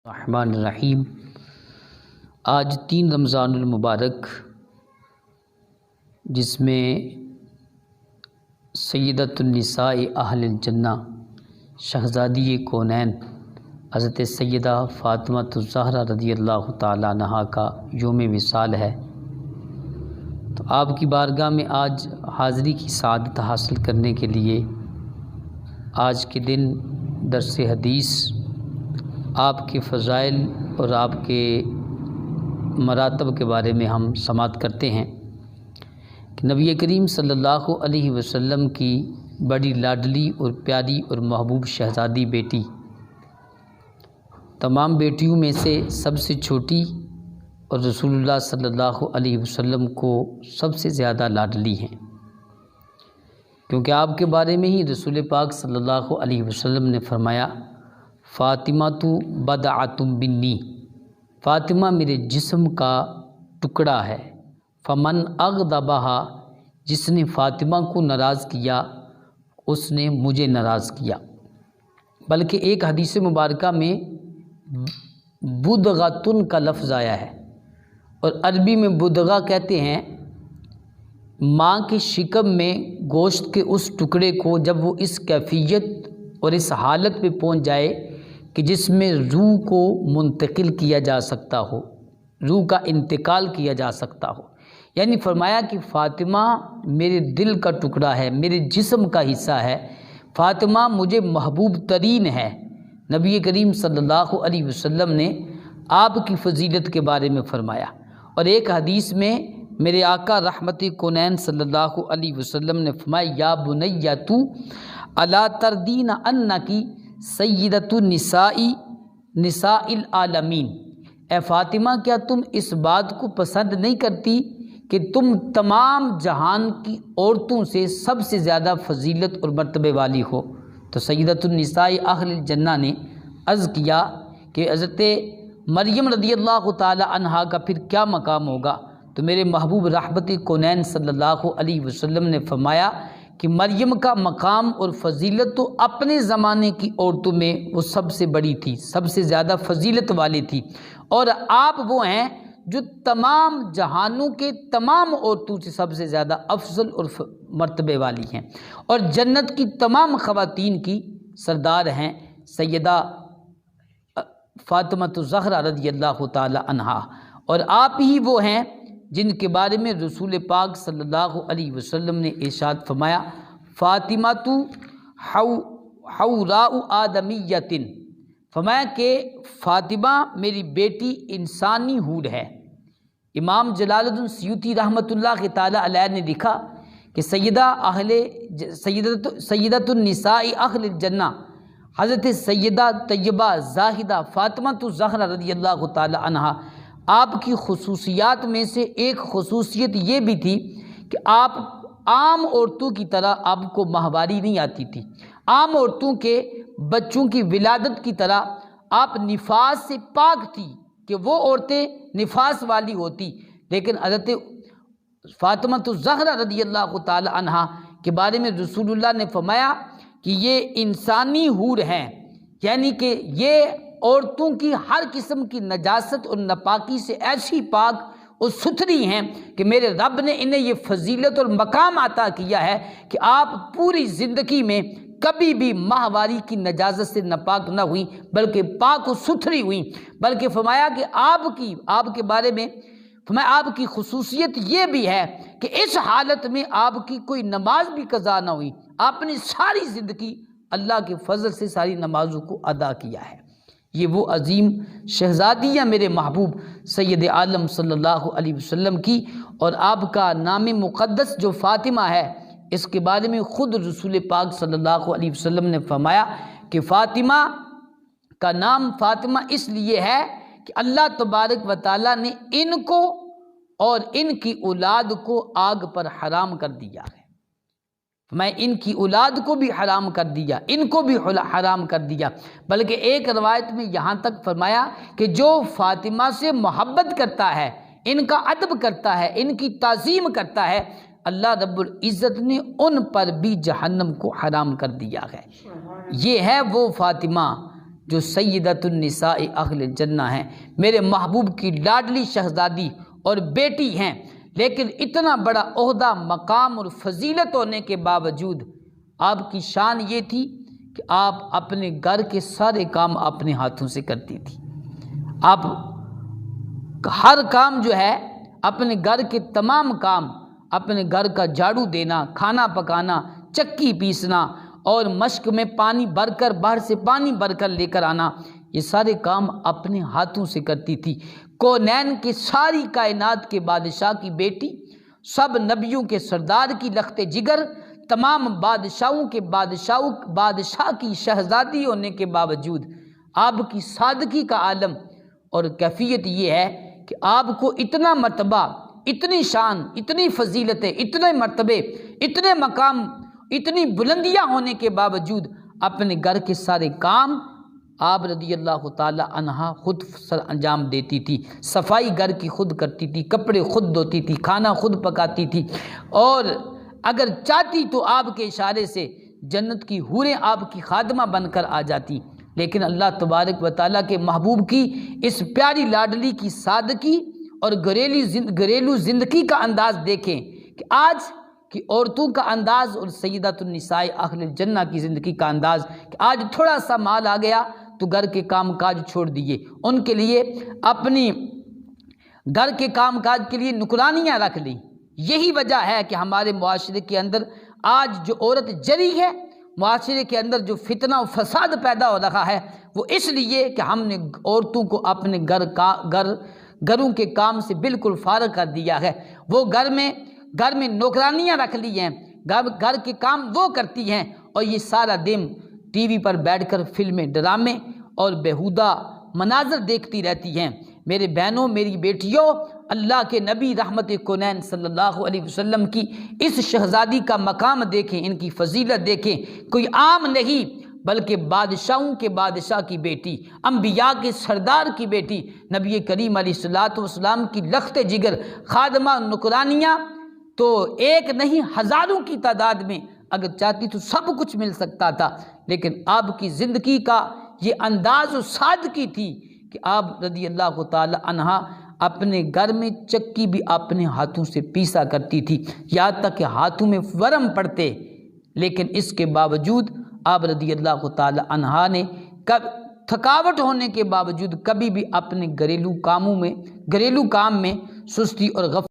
الرحمن الرحیم۔ آج 3 رمضان المبارک، جس میں سیدۃ النساء اہل الجنہ شہزادی کونین حضرت سیدہ فاطمہ الزہرا رضی اللہ تعالیٰ عنہا کا یوم وصال ہے، تو آپ کی بارگاہ میں آج حاضری کی سعادت حاصل کرنے کے لیے آج کے دن درس حدیث، آپ کے فضائل اور آپ کے مراتب کے بارے میں ہم سماعت کرتے ہیں کہ نبی کریم صلی اللہ علیہ وسلم کی بڑی لاڈلی اور پیاری اور محبوب شہزادی بیٹی، تمام بیٹیوں میں سے سب سے چھوٹی اور رسول اللہ صلی اللہ علیہ وسلم کو سب سے زیادہ لاڈلی ہیں، کیونکہ آپ کے بارے میں ہی رسول پاک صلی اللہ علیہ وسلم نے فرمایا، فاطمہ تو بدعۃ منی، فاطمہ میرے جسم کا ٹکڑا ہے، فمن اغضبہا، جس نے فاطمہ کو ناراض کیا اس نے مجھے ناراض کیا۔ بلکہ ایک حدیث مبارکہ میں بدغۃن کا لفظ آیا ہے، اور عربی میں بدغہ کہتے ہیں ماں کے شکم میں گوشت کے اس ٹکڑے کو جب وہ اس کیفیت اور اس حالت پہ پہنچ جائے کہ جس میں روح کو منتقل کیا جا سکتا ہو، روح کا انتقال کیا جا سکتا ہو، یعنی فرمایا کہ فاطمہ میرے دل کا ٹکڑا ہے، میرے جسم کا حصہ ہے، فاطمہ مجھے محبوب ترین ہے۔ نبی کریم صلی اللہ علیہ وسلم نے آپ کی فضیلت کے بارے میں فرمایا، اور ایک حدیث میں میرے آقا رحمت کونین صلی اللہ علیہ وسلم نے فرمایا، یا بنیہ تو الا تردین انکی سیدۃ نساء العالمین، اے فاطمہ کیا تم اس بات کو پسند نہیں کرتی کہ تم تمام جہان کی عورتوں سے سب سے زیادہ فضیلت اور مرتبے والی ہو؟ تو سیدۃ النساء اہل الجنہ نے عرض کیا کہ حضرت مریم رضی اللہ تعالی عنہا کا پھر کیا مقام ہوگا؟ تو میرے محبوب رحمت کونین صلی اللہ علیہ وسلم نے فرمایا کہ مریم کا مقام اور فضیلت تو اپنے زمانے کی عورتوں میں وہ سب سے بڑی تھی، سب سے زیادہ فضیلت والی تھی، اور آپ وہ ہیں جو تمام جہانوں کے تمام عورتوں سے سب سے زیادہ افضل اور مرتبے والی ہیں، اور جنت کی تمام خواتین کی سردار ہیں سیدہ فاطمہ الزہرا رضی اللہ تعالی عنہا، اور آپ ہی وہ ہیں جن کے بارے میں رسول پاک صلی اللہ علیہ وسلم نے ارشاد فرمایا، فاطمہ تو حوراء آدمیۃ، فرمایا کہ فاطمہ میری بیٹی انسانی حور ہے۔ امام جلال الدین سیوطی رحمۃ اللہ تعالی علیہ نے لکھا کہ سیدۃ النساء اہل الجنہ حضرت سیدہ طیبہ زاہدہ فاطمہ الزہرا رضی اللہ تعالی عنہا، آپ کی خصوصیات میں سے ایک خصوصیت یہ بھی تھی کہ آپ عام عورتوں کی طرح آپ کو ماہواری نہیں آتی تھی، عام عورتوں کے بچوں کی ولادت کی طرح آپ نفاس سے پاک تھی کہ وہ عورتیں نفاس والی ہوتی، لیکن حضرت فاطمہ الزہرا رضی اللہ تعالی عنہا کے بارے میں رسول اللہ نے فرمایا کہ یہ انسانی حور ہیں، یعنی کہ یہ عورتوں کی ہر قسم کی نجاست اور ناپاکی سے ایسی پاک اور ستھری ہیں کہ میرے رب نے انہیں یہ فضیلت اور مقام عطا کیا ہے کہ آپ پوری زندگی میں کبھی بھی ماہواری کی نجاست سے ناپاک نہ ہوئیں، بلکہ پاک و ستھری ہوئیں۔ بلکہ فرمایا کہ آپ کے بارے میں فرمایا آپ کی خصوصیت یہ بھی ہے کہ اس حالت میں آپ کی کوئی نماز بھی قضا نہ ہوئی، آپ نے ساری زندگی اللہ کے فضل سے ساری نمازوں کو ادا کیا ہے۔ یہ وہ عظیم شہزادی ہیں میرے محبوب سید عالم صلی اللہ علیہ وسلم کی، اور آپ کا نام مقدس جو فاطمہ ہے، اس کے بارے میں خود رسول پاک صلی اللہ علیہ وسلم نے فرمایا کہ فاطمہ کا نام فاطمہ اس لیے ہے کہ اللہ تبارک و تعالیٰ نے ان کو اور ان کی اولاد کو آگ پر حرام کر دیا ہے۔ میں ان کی اولاد کو بھی حرام کر دیا، ان کو بھی حرام کر دیا، بلکہ ایک روایت میں یہاں تک فرمایا کہ جو فاطمہ سے محبت کرتا ہے، ان کا ادب کرتا ہے، ان کی تعظیم کرتا ہے، اللہ رب العزت نے ان پر بھی جہنم کو حرام کر دیا ہے۔ یہ ہے وہ فاطمہ جو سیدۃ النساء اہل الجنہ ہیں، میرے محبوب کی لاڈلی شہزادی اور بیٹی ہیں، لیکن اتنا بڑا عہدہ، مقام اور فضیلت ہونے کے باوجود آپ کی شان یہ تھی کہ آپ اپنے گھر کے سارے کام اپنے ہاتھوں سے کرتی تھی۔ آپ ہر کام جو ہے، اپنے گھر کے تمام کام، اپنے گھر کا جھاڑو دینا، کھانا پکانا، چکی پیسنا اور مشک میں پانی بھر کر، باہر سے پانی بھر کر لے کر آنا، یہ سارے کام اپنے ہاتھوں سے کرتی تھی۔ کونین کی ساری کائنات کے بادشاہ کی بیٹی، سب نبیوں کے سردار کی لخت جگر، تمام بادشاہوں کے بادشاہ کی شہزادی ہونے کے باوجود آپ کی سادگی کا عالم اور کیفیت یہ ہے کہ آپ کو اتنا مرتبہ، اتنی شان، اتنی فضیلتیں، اتنے مرتبے، اتنے مقام، اتنی بلندیاں ہونے کے باوجود اپنے گھر کے سارے کام آپ رضی اللہ تعالی عنہا خود سر انجام دیتی تھی۔ صفائی گھر کی خود کرتی تھی، کپڑے خود دھوتی تھی، کھانا خود پکاتی تھی، اور اگر چاہتی تو آپ کے اشارے سے جنت کی حوریں آپ کی خادمہ بن کر آ جاتی۔ لیکن اللہ تبارک و تعالیٰ کے محبوب کی اس پیاری لاڈلی کی سادگی اور گھریلو زندگی کا انداز دیکھیں کہ آج کی عورتوں کا انداز اور سیدۃ النساء اہل الجنہ کی زندگی کا انداز کہ آج تھوڑا سا مال آ گیا تو گھر کے کام کاج چھوڑ دیے، ان کے لیے اپنی گھر کے کام کاج کے لیے نکرانیاں رکھ لیں۔ یہی وجہ ہے کہ ہمارے معاشرے کے اندر آج جو عورت جری ہے، معاشرے کے اندر جو فتنہ و فساد پیدا ہو رہا ہے، وہ اس لیے کہ ہم نے عورتوں کو اپنے گھروں کے کام سے بالکل فارغ کر دیا ہے۔ وہ گھر میں نوکرانیاں رکھ لی ہیں، گھر کے کام وہ کرتی ہیں، اور یہ سارا دن ٹی وی پر بیٹھ کر فلمیں، ڈرامے اور بیہودہ مناظر دیکھتی رہتی ہیں۔ میرے بہنوں، میری بیٹیوں، اللہ کے نبی رحمت کونین صلی اللہ علیہ وسلم کی اس شہزادی کا مقام دیکھیں، ان کی فضیلت دیکھیں، کوئی عام نہیں بلکہ بادشاہوں کے بادشاہ کی بیٹی، انبیاء کے سردار کی بیٹی، نبی کریم علیہ الصلوۃ والسلام کی لخت جگر، خادمہ، نکرانیاں تو ایک نہیں ہزاروں کی تعداد میں، اگر چاہتی تو سب کچھ مل سکتا تھا، لیکن آپ کی زندگی کا یہ انداز و سادگی تھی کہ آپ رضی اللہ تعالی عنہا اپنے گھر میں چکی بھی اپنے ہاتھوں سے پیسا کرتی تھی، یہاں تک کہ ہاتھوں میں ورم پڑتے، لیکن اس کے باوجود آپ رضی اللہ تعالی عنہا نے تھکاوٹ ہونے کے باوجود کبھی بھی اپنے گھریلو کام میں سستی اور غفلت